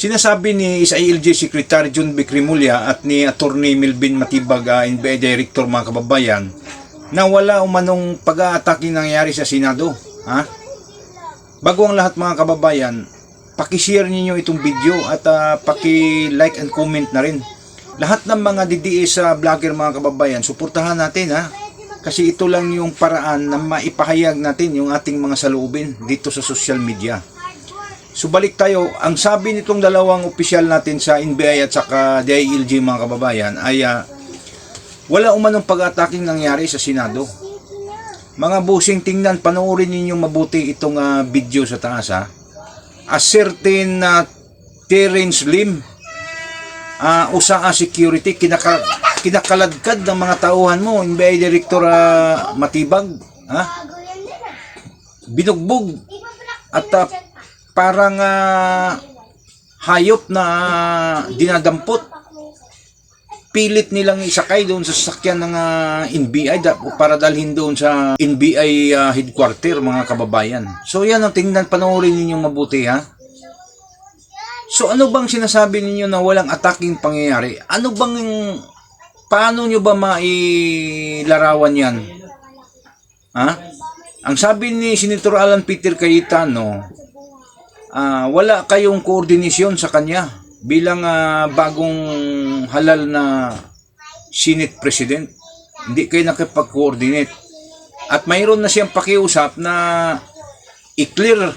Sinasabi ni SILG Secretary John B. Cremulya at ni Attorney Melvin Matibag, NBI Director, mga kababayan, na wala umanong pag-aatake nangyari sa Senado. Ha? Bago ang lahat, mga kababayan, paki-share niyo itong video at paki-like and comment na rin. Lahat ng mga DDS vlogger, mga kababayan, suportahan natin, ha? Kasi ito lang yung paraan na maipahayag natin yung ating mga saloobin dito sa social media. So balik tayo, ang sabi nitong dalawang opisyal natin sa NBI at saka DILG, mga kababayan, ay wala umanong pag-ataking nangyari sa Senado. Mga busing, tingnan, panoorin ninyong mabuti itong video sa taas, ha. A certain Terence Lim, USAA Security, kinakaladkad ng mga tauhan mo, NBI Director Matibag, ha? Binugbog at parang hayop na dinadampot. Pilit nilang isakay doon sa sasakyan ng NBI para dalhin doon sa NBI headquarter, mga kababayan. So yan ang tingnan, panoorin ninyong mabuti, ha. So ano bang sinasabi ninyo na walang attacking pangyayari? Paano nyo ba mailarawan yan? Ha? Ang sabi ni Senator Alan Peter Cayetano, wala kayong koordinasyon sa kanya bilang bagong halal na Senate President. Hindi kayo nakipag-coordinate. At mayroon na siyang pakiusap na i-clear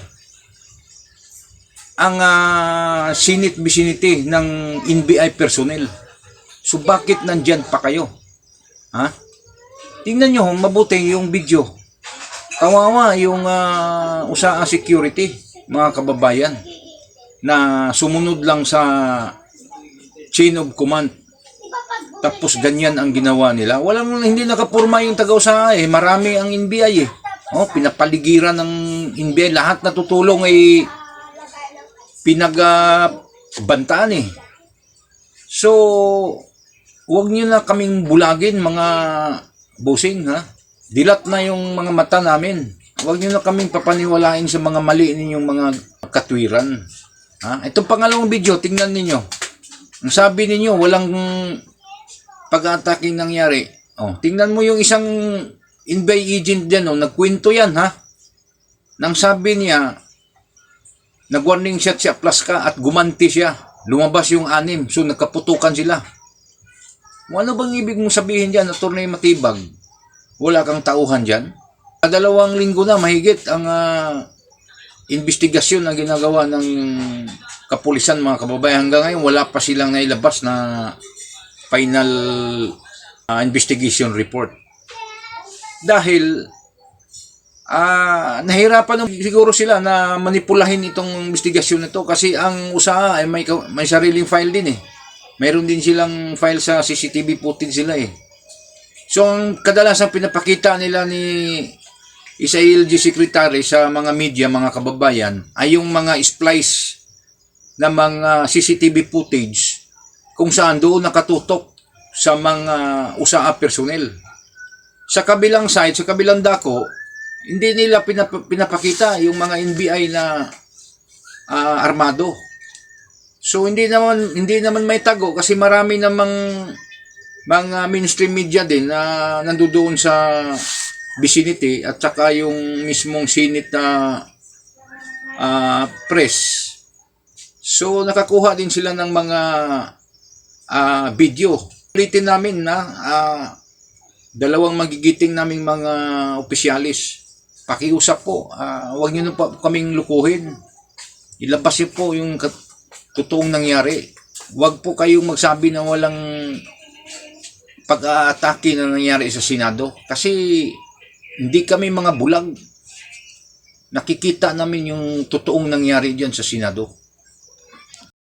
ang Senate vicinity ng NBI personnel. So bakit nandyan pa kayo? Ha? Tingnan nyo mabuti yung video. Kawawa yung USAA Security, mga kababayan, na sumunod lang sa chain of command. Tapos ganyan ang ginawa nila. Hindi nakapurma yung taga-USAA, marami ang NBI, pinapaligiran ng NBI. Lahat na tutulong ay pinagbantaan, So huwag niyo na kaming bulagin, mga busing, ha. Dilat na yung mga mata namin. Huwag niyo na kaming papaniwalain sa mga mali ninyong mga katwiran. Ha? Itong pangalawang video, tingnan ninyo. Ang sabi ninyo, walang pag-ataking nangyari. Tingnan mo yung isang NBI agent dyan, nagkwento yan, ha. Nang sabi niya, nag-warning shot siya, plus ka, at gumanti siya. Lumabas yung 6, so nagkaputukan sila. Ano bang ibig mong sabihin dyan, Attorney Matibag? Wala kang tauhan dyan? 2 linggo na mahigit ang investigasyon na ginagawa ng kapulisan, mga kababayan. Hanggang ngayon wala pa silang nailabas na final investigation report. Dahil nahirapan siguro sila na manipulahin itong investigasyon nito kasi ang USAA ay may sariling file din, Mayroon din silang file sa CCTV footage sila, So ang kadalasan pinapakita nila ni SILG Secretary sa mga media, mga kababayan, ay yung mga splice na mga CCTV footage kung saan doon nakatutok sa mga USAA personnel. Sa kabilang side, sa kabilang dako, hindi nila pinapakita yung mga NBI na armado. So hindi naman may tago kasi marami namang mga mainstream media din na nandoon sa vicinity at saka yung mismong Senate press. So nakakuha din sila ng mga video. Ulitin namin na 2 magigiting naming mga opisyalis. Pakiusap po, huwag niyo na po kaming lukuhin. Ilabas niyo po yung totoong nangyari. Huwag po kayong magsabi na walang pag-aatake na nangyari sa Senado. Kasi hindi kami mga bulag. Nakikita namin yung totoong nangyari dyan sa Senado.